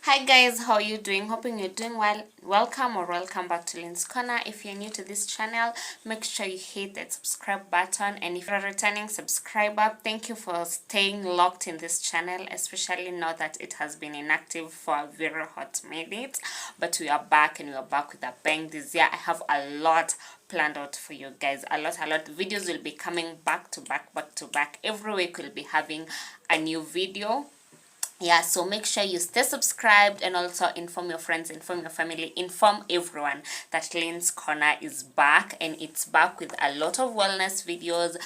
Hi guys, how are you doing? Hoping you're doing well. Welcome back to Lynn's Corner. If you're new to this channel, make sure you hit that subscribe button, and if you're a returning subscriber, thank you for staying locked in this channel, especially now that it has been inactive for a very hot minute. But we are back, and we are back with a bang this year. I have a lot planned out for you guys. A lot. Videos will be coming back to back. Every week we'll be having a new video. Yeah, so make sure you stay subscribed, and also inform your friends, inform your family, inform everyone that Lynn's Corner is back, and it's back with a lot of wellness videos.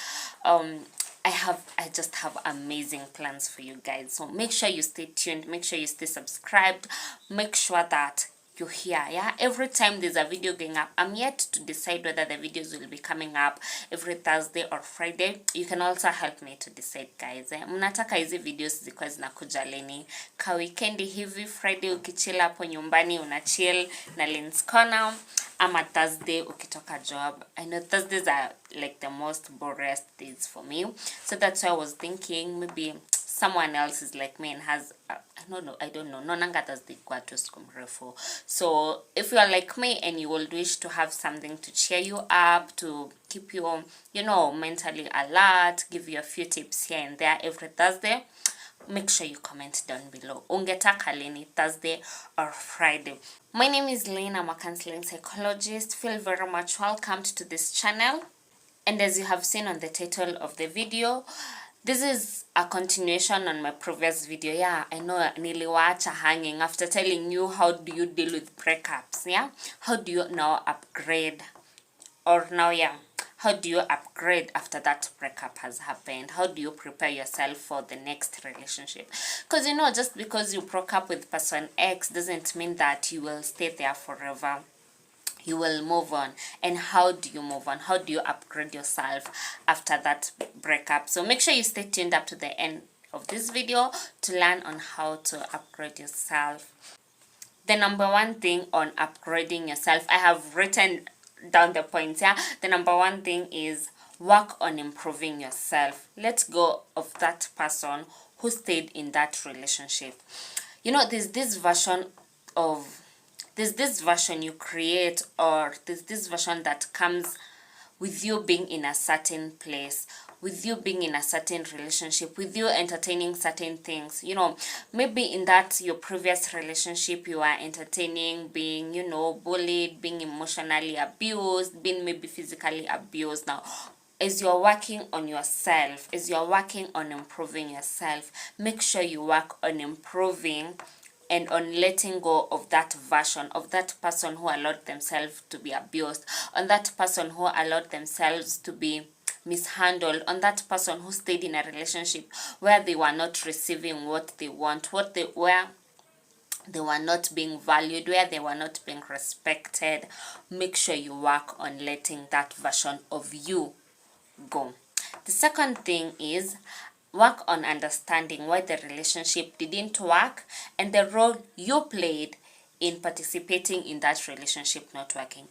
I just have amazing plans for you guys, so make sure you stay tuned, make sure you stay subscribed, make sure that you're here. Yeah, every time there's a video going up, I'm yet to decide whether the videos will be coming up every Thursday or Friday. You can also help me to decide guys. Mnataka hizi videos zikuwa zinakuja lini? Ka weekendi hivi, Friday ukichill hapo nyumbani unachill na Lynn's Corner, ama Thursday ukitoka job. I know Thursdays are like the most boring days for me, so that's why I was thinking maybe someone else is like me and has I don't know nonanga Thursday kwa tu siku mrefu. So if you are like me and you will wish to have something to cheer you up, to keep you mentally alert, give you a few tips here and there every Thursday, make sure you comment down below. Ungetaka lini, Thursday or Friday? My name is Lynn. I'm a counseling psychologist. Feel very much welcomed to this channel. And as you have seen on the title of the video, this is a continuation on my previous video. Yeah, I know niliwacha hanging after telling you how do you deal with breakups. Yeah, how do you now upgrade, how do you upgrade after that breakup has happened? How do you prepare yourself for the next relationship? Because just because you broke up with person X doesn't mean that you will stay there forever. You will move on. And how do you move on? How do you upgrade yourself after that breakup? So make sure you stay tuned up to the end of this video to learn on how to upgrade yourself. The number one thing on upgrading yourself, I have written down the points here. The number one thing is work on improving yourself. Let go of that person who stayed in that relationship. There's this version you create, or there's this version that comes with you being in a certain place, with you being in a certain relationship, with you entertaining certain things. Maybe in that your previous relationship you are entertaining being, bullied, being emotionally abused, being maybe physically abused. Now, as you're working on yourself, as you're working on improving yourself, make sure you work on improving and on letting go of that version, of that person who allowed themselves to be abused, on that person who allowed themselves to be mishandled, on that person who stayed in a relationship where they were not receiving what they want, where they were not being valued, where they were not being respected. Make sure you work on letting that version of you go. The second thing is work on understanding why the relationship didn't work and the role you played in participating in that relationship not working.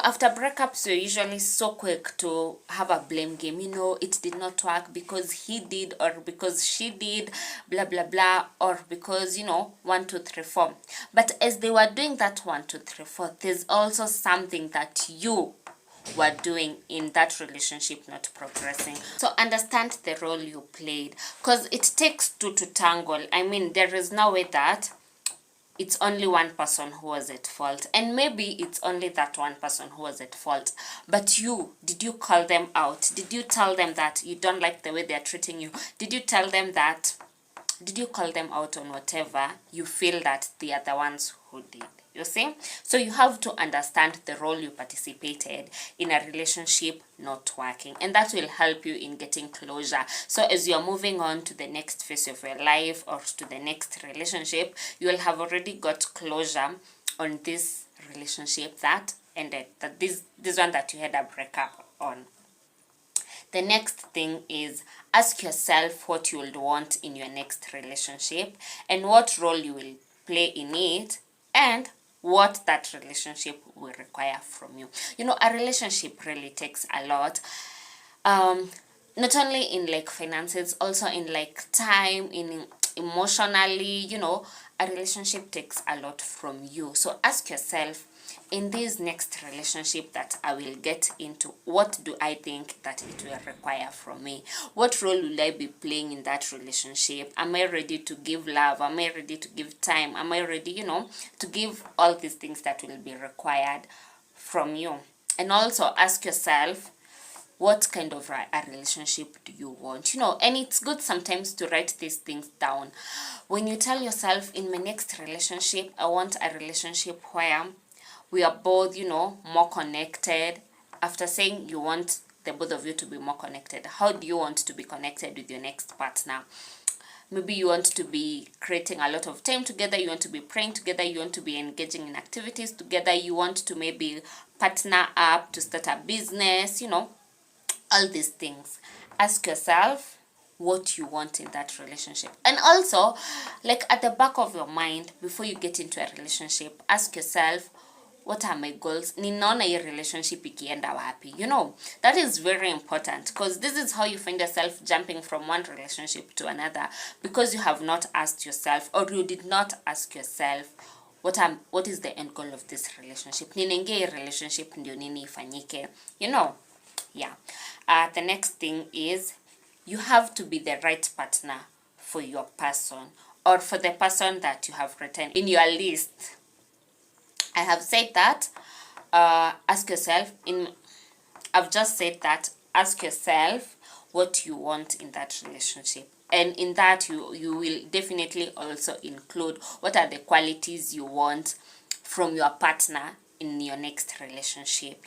After breakups, you're usually so quick to have a blame game. It did not work because he did, or because she did, blah blah blah, or because 1 2 3 4. But as they were doing that 1 2 3 4, there's also something that you were doing in that relationship not progressing. So understand the role you played, because it takes two to tangle. I mean, there is no way that it's only one person who was at fault, and maybe it's only that one person who was at fault, but did you call them out? Did you tell them that you don't like the way they're treating you? Did you call them out on whatever you feel that they are the ones who did? You see? So you have to understand the role you participated in a relationship not working, and that will help you in getting closure. So as you're moving on to the next phase of your life or to the next relationship, you will have already got closure on this relationship that ended, that this one that you had a breakup on. The next thing is ask yourself what you would want in your next relationship and what role you will play in it, and what that relationship will require from you. A relationship really takes a lot. Not only in like finances, also in like time, in emotionally, a relationship takes a lot from you. So ask yourself, in this next relationship that I will get into, what do I think that it will require from me? What role will I be playing in that relationship? Am I ready to give love? Am I ready to give time? Am I ready, to give all these things that will be required from you? And also ask yourself, what kind of a relationship do you want? And it's good sometimes to write these things down. When you tell yourself, in my next relationship, I want a relationship where we are both, more connected. After saying you want the both of you to be more connected, how do you want to be connected with your next partner? Maybe you want to be creating a lot of time together, you want to be praying together, you want to be engaging in activities together, you want to maybe partner up to start a business, all these things. Ask yourself what you want in that relationship. And also, like at the back of your mind, before you get into a relationship, ask yourself, what are my goals? Ninaona hii relationship ikienda wapi? That is very important, because this is how you find yourself jumping from one relationship to another, because you have not asked yourself, or you did not ask yourself, what is the end goal of this relationship? Ninaingia hii relationship ndio nini ifanyike? Yeah. The next thing is, you have to be the right partner for your person, or for the person that you have written in your list. I have said that. Ask yourself, I've just said that, ask yourself what you want in that relationship. And in that, you will definitely also include what are the qualities you want from your partner in your next relationship.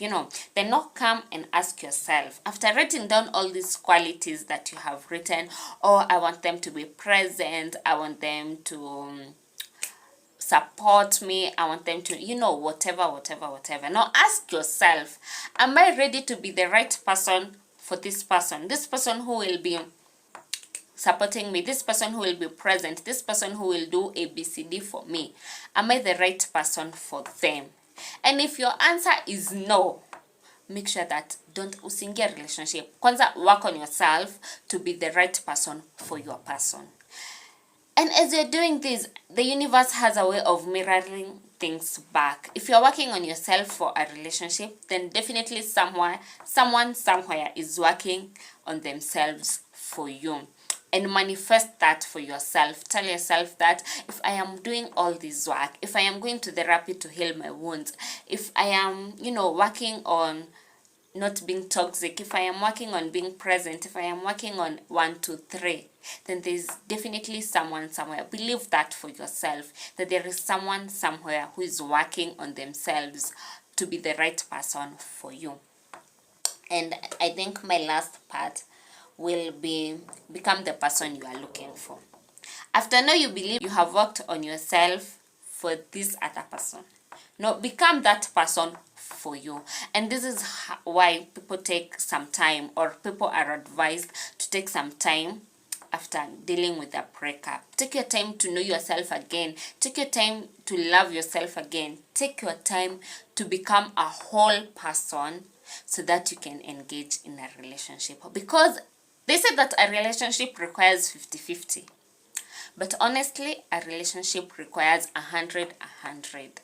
Then not come and ask yourself, after writing down all these qualities that you have written, I want them to be present, I want them to support me, I want them to, whatever. Now ask yourself, am I ready to be the right person for this person? This person who will be supporting me, this person who will be present, this person who will do ABCD for me. Am I the right person for them? And if your answer is no, make sure that don't usingia relationship. Kwanza, work on yourself to be the right person for your person. And as you're doing this, the universe has a way of mirroring things back. If you're working on yourself for a relationship, then definitely someone somewhere is working on themselves for you. And manifest that for yourself. Tell yourself that if I am doing all this work, if I am going to therapy to heal my wounds, if I am, working on not being toxic, if I am working on being present, if I am working on 1, 2, 3, then there's definitely someone somewhere. Believe that for yourself, that there is someone somewhere who is working on themselves to be the right person for you. And I think my last part will be, become the person you are looking for. After now you believe you have worked on yourself for this other person, no, become that person for you. And this is why people take some time, or people are advised to take some time after dealing with a breakup. Take your time to know yourself again. Take your time to love yourself again. Take your time to become a whole person so that you can engage in a relationship. Because they said that a relationship requires 50-50. But honestly, a relationship requires 100-100.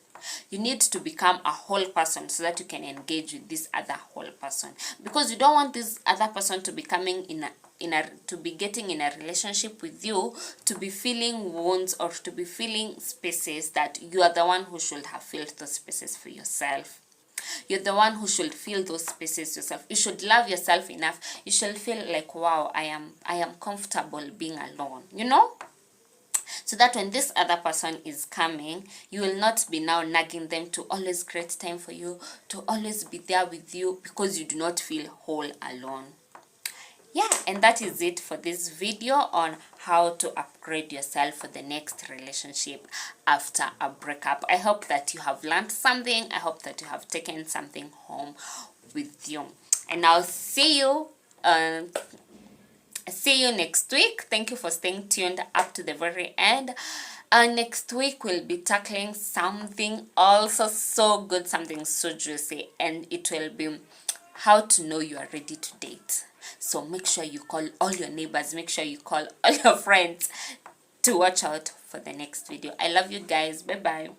You need to become a whole person so that you can engage with this other whole person. Because you don't want this other person to be coming to be getting in a relationship with you, to be feeling wounds, or to be feeling spaces that you are the one who should have filled those spaces for yourself. You're the one who should fill those spaces yourself. You should love yourself enough. You should feel like, wow, I am comfortable being alone, So that when this other person is coming, you will not be now nagging them to always create time for you, to always be there with you, because you do not feel whole alone. Yeah, and that is it for this video on how to upgrade yourself for the next relationship after a breakup. I hope that you have learned something. I hope that you have taken something home with you. And I'll see you next week. Thank you for staying tuned up to the very end. Next week we'll be tackling something also so good, something so juicy, and it will be how to know you are ready to date. So make sure you call all your neighbors, make sure you call all your friends to watch out for the next video. I love you guys. Bye bye.